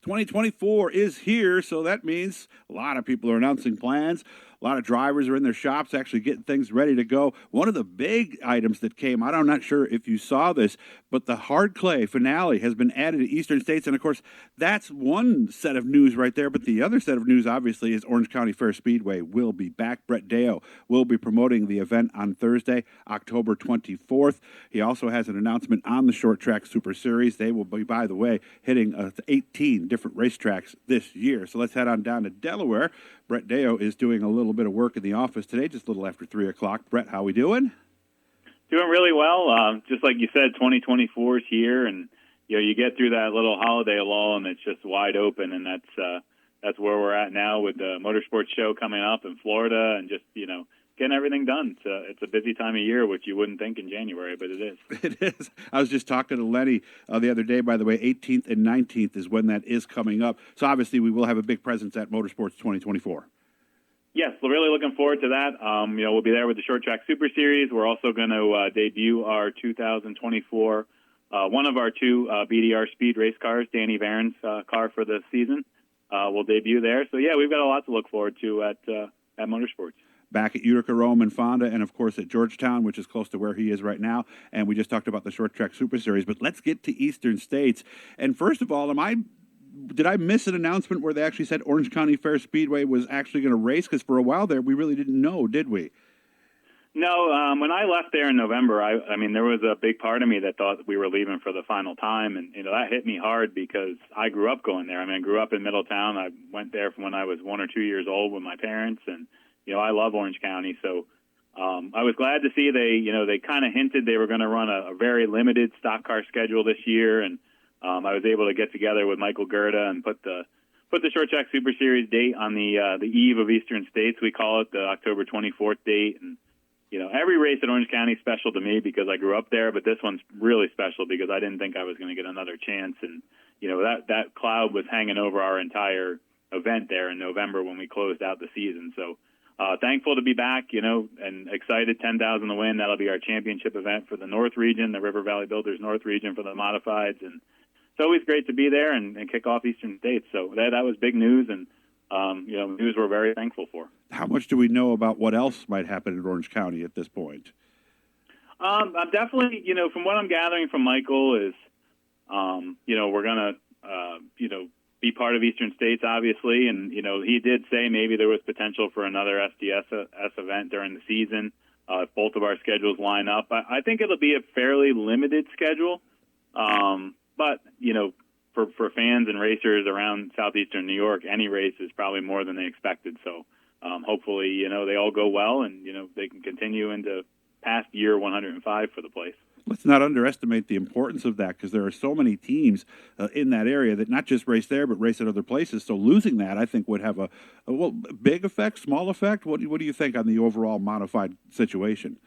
2024 is here, so that means a lot of people are announcing plans. A lot of drivers are in their shops actually getting things ready to go. One of the big items that came out, I'm not sure if you saw this, but the hard clay finale has been added to Eastern States. And, of course, that's one set of news right there. But the other set of news, obviously, is Orange County Fair Speedway will be back. Brett Deyo will be promoting the event on Thursday, October 24th. He also has an announcement on the Short Track Super Series. They will be, by the way, hitting 18 different racetracks this year. So let's head on down to Delaware. Brett Deyo is doing a little bit of work in the office today, just a little after 3 o'clock. Brett, how we doing? Doing really well. Just like you said, 2024 is here, and you get through that little holiday lull, and it's just wide open, and that's where we're at now with the Motorsports show coming up in Florida, and just getting everything done. It's a busy time of year, which you wouldn't think in January, but it is. It is. I was just talking to Lenny the other day, by the way, 18th and 19th is when that is coming up. So obviously we will have a big presence at Motorsports 2024. Yes, we're really looking forward to that. We'll be there with the Short Track Super Series. We're also going to debut our 2024, one of our two BDR Speed race cars, Danny Varen's car for the season. We'll debut there. So, yeah, we've got a lot to look forward to at Motorsports. Back at Utica, Rome, and Fonda, and, of course, at Georgetown, which is close to where he is right now. And we just talked about the Short Track Super Series. But let's get to Eastern States. And first of all, did I miss an announcement where they actually said Orange County Fair Speedway was actually going to race? Because for a while there, we really didn't know, did we? No, when I left there in November, I mean, there was a big part of me that thought we were leaving for the final time. And, that hit me hard because I grew up going there. I mean, I grew up in Middletown. I went there from when I was 1 or 2 years old with my parents. And, I love Orange County. So I was glad to see they kind of hinted they were going to run a very limited stock car schedule this year. And I was able to get together with Michael Gerda and put the Short Track Super Series date on the eve of Eastern States. We call it the October 24th date. And, every race at Orange County is special to me because I grew up there, but this one's really special because I didn't think I was going to get another chance. And, that cloud was hanging over our entire event there in November when we closed out the season. So thankful to be back, and excited. 10,000 to win. That'll be our championship event for the North region, the River Valley Builders North region for the modifieds. And it's always great to be there and kick off Eastern States. So that was big news, and news we're very thankful for. How much do we know about what else might happen in Orange County at this point? I'm definitely, from what I'm gathering from Michael is, we're going to, be part of Eastern States, obviously. And, he did say maybe there was potential for another STSS event during the season. If both of our schedules line up, I think it'll be a fairly limited schedule. But, for fans and racers around southeastern New York, any race is probably more than they expected. So hopefully, they all go well and, they can continue into past year 105 for the place. Let's not underestimate the importance of that because there are so many teams in that area that not just race there but race at other places. So losing that, I think, would have a big effect, small effect. What do you think on the overall modified situation?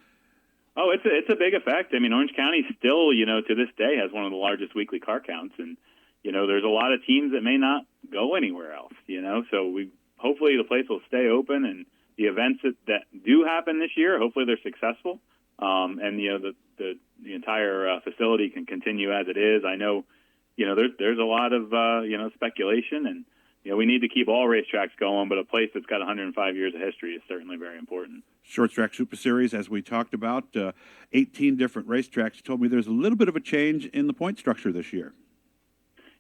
Oh, it's a big effect. I mean, Orange County still, to this day has one of the largest weekly car counts, and there's a lot of teams that may not go anywhere else. So hopefully the place will stay open, and the events that do happen this year, hopefully they're successful, and the entire facility can continue as it is. I know, there's a lot of speculation, and we need to keep all racetracks going, but a place that's got 105 years of history is certainly very important. Short Track Super Series, as we talked about, 18 different racetracks. You told me there's a little bit of a change in the point structure this year.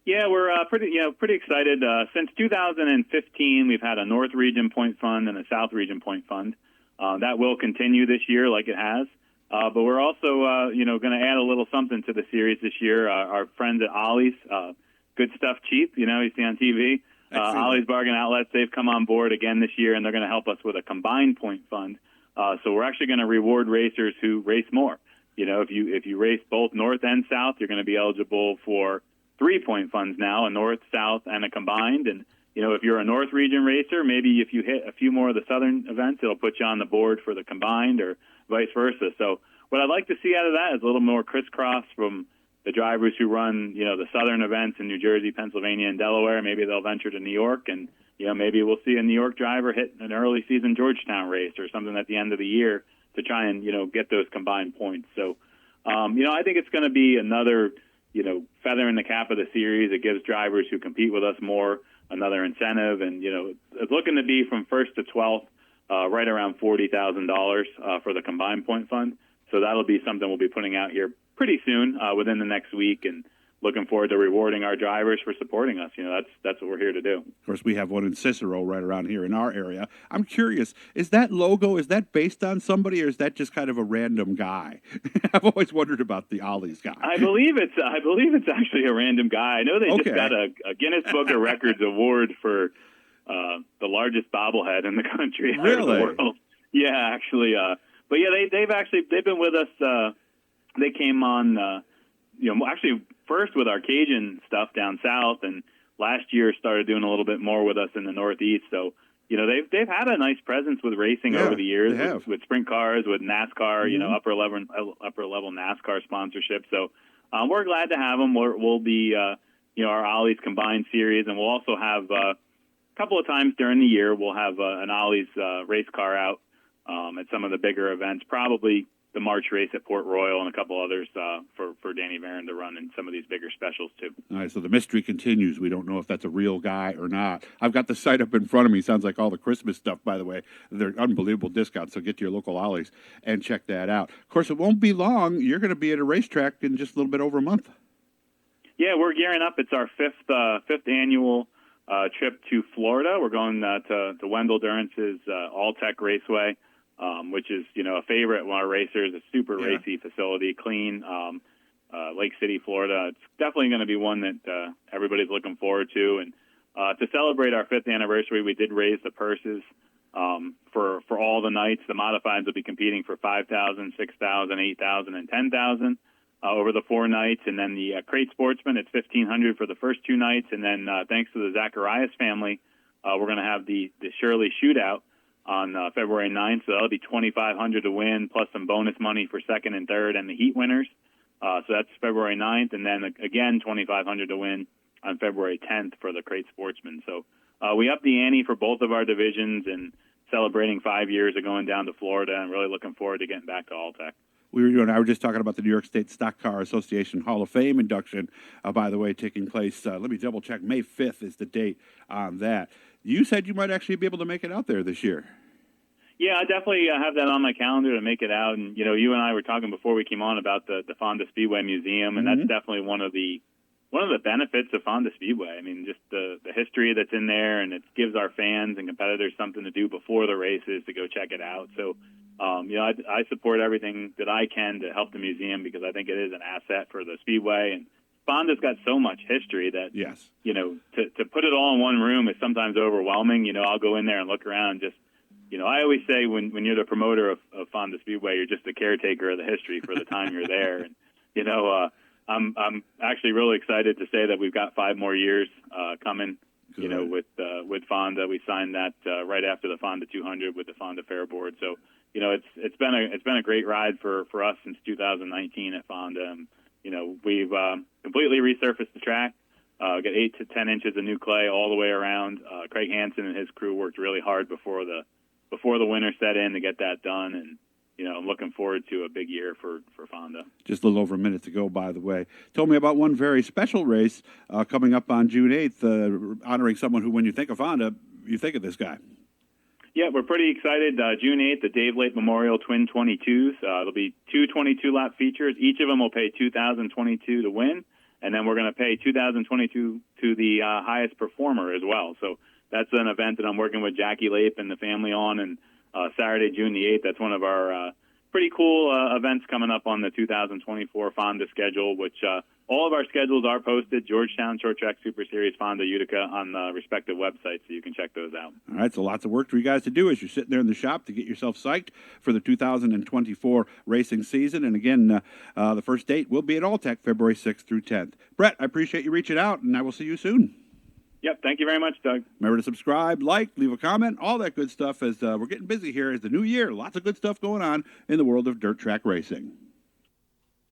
Yeah, we're pretty excited. Since 2015, we've had a North Region point fund and a South Region point fund. That will continue this year like it has. But we're also, going to add a little something to the series this year. Our friends at Ollie's, Good Stuff Cheap, you see on TV. Ollie's Bargain Outlets, they've come on board again this year, and they're going to help us with a combined point fund. So we're actually going to reward racers who race more. If you race both North and South, you're going to be eligible for 3-point funds now, a North, South, and a combined. And, if you're a North Region racer, maybe if you hit a few more of the Southern events, it'll put you on the board for the combined or vice versa. So what I'd like to see out of that is a little more crisscross from the drivers who run, the Southern events in New Jersey, Pennsylvania, and Delaware. Maybe they'll venture to New York, and, maybe we'll see a New York driver hit an early season Georgetown race or something at the end of the year to try and, get those combined points. So, I think it's going to be another feather in the cap of the series. It gives drivers who compete with us more another incentive, and it's looking to be from 1st to 12th, right around $40,000 for the combined point fund. So that'll be something we'll be putting out here pretty soon, within the next week, and looking forward to rewarding our drivers for supporting us. That's what we're here to do. Of course, we have one in Cicero right around here in our area. I'm curious, is that logo, is that based on somebody, or is that just kind of a random guy? I've always wondered about the Ollie's guy. I believe it's actually a random guy. I know they just got a Guinness Book of Records award for the largest bobblehead in the country. Really? The world. Yeah, actually. But yeah, they've been with us. They came on, actually first with our Cajun stuff down south, and last year started doing a little bit more with us in the Northeast. So, they've had a nice presence with racing over the years, with sprint cars, with NASCAR, upper level NASCAR sponsorship. So, we're glad to have them. We'll be, our Ollie's combined series, and we'll also have a couple of times during the year we'll have an Ollie's race car out at some of the bigger events, probably the March race at Port Royal and a couple others for Danny Varon to run in some of these bigger specials too. All right, so the mystery continues. We don't know if that's a real guy or not. I've got the site up in front of me. Sounds like all the Christmas stuff, by the way. They're unbelievable discounts, so get to your local Ollie's and check that out. Of course, it won't be long. You're going to be at a racetrack in just a little bit over a month. Yeah, we're gearing up. It's our fifth annual trip to Florida. We're going to Wendell Durance's Alltech Raceway. Which is, a favorite of our racers, a super racy facility, clean, Lake City, Florida. It's definitely going to be one that everybody's looking forward to. And to celebrate our 5th anniversary, we did raise the purses for all the nights. The modifieds will be competing for $5,000, $6,000, $8,000, and $10,000 over the 4 nights. And then the Crate Sportsman, it's $1,500 for the first 2 nights. And then thanks to the Zacharias family, we're going to have the Shirley Shootout on February 9th, so that'll be $2,500 to win, plus some bonus money for second and third and the heat winners. So that's February 9th, and then again $2,500 to win on February 10th for the Crate Sportsman. So we upped the ante for both of our divisions and celebrating 5 years of going down to Florida, and really looking forward to getting back to Alltech. You and I were just talking about the New York State Stock Car Association Hall of Fame induction, by the way, taking place. Let me double check. May 5th is the date on that. You said you might actually be able to make it out there this year. Yeah, I definitely have that on my calendar to make it out. And, you and I were talking before we came on about the Fonda Speedway Museum, and that's definitely one of the benefits of Fonda Speedway. I mean, just the history that's in there, and it gives our fans and competitors something to do before the races to go check it out. So, I support everything that I can to help the museum, because I think it is an asset for the Speedway. And Fonda's got so much history that, to put it all in one room is sometimes overwhelming. I'll go in there and look around. Just, I always say when you're the promoter of Fonda Speedway, you're just the caretaker of the history for the time you're there. And, I'm actually really excited to say that we've got 5 more years coming. Good. With Fonda. We signed that right after the Fonda 200 with the Fonda Fair Board. So, it's been a great ride for us since 2019 at Fonda. And, we've completely resurfaced the track, got 8 to 10 inches of new clay all the way around. Craig Hansen and his crew worked really hard before the winter set in to get that done. And, I'm looking forward to a big year for Fonda. Just a little over a minute to go, by the way. Told me about one very special race coming up on June 8th, honoring someone who, when you think of Fonda, you think of this guy. Yeah, we're pretty excited. June 8th, the Dave Lake Memorial Twin 22s. There'll be 2 22-lap features. Each of them will pay $2,022 to win, and then we're going to pay $2,022 to the highest performer as well. So that's an event that I'm working with Jackie Lape and the family on, and Saturday, June the 8th, that's one of our pretty cool events coming up on the 2024 Fonda schedule, which all of our schedules are posted, Georgetown Short Track Super Series, Fonda, Utica, on the respective websites, so you can check those out. All right, so lots of work for you guys to do as you're sitting there in the shop to get yourself psyched for the 2024 racing season. And again, the first date will be at Alltech, February 6th through 10th. Brett, I appreciate you reaching out, and I will see you soon. Yep, thank you very much, Doug. Remember to subscribe, like, leave a comment, all that good stuff as we're getting busy here. It's the new year. Lots of good stuff going on in the world of dirt track racing.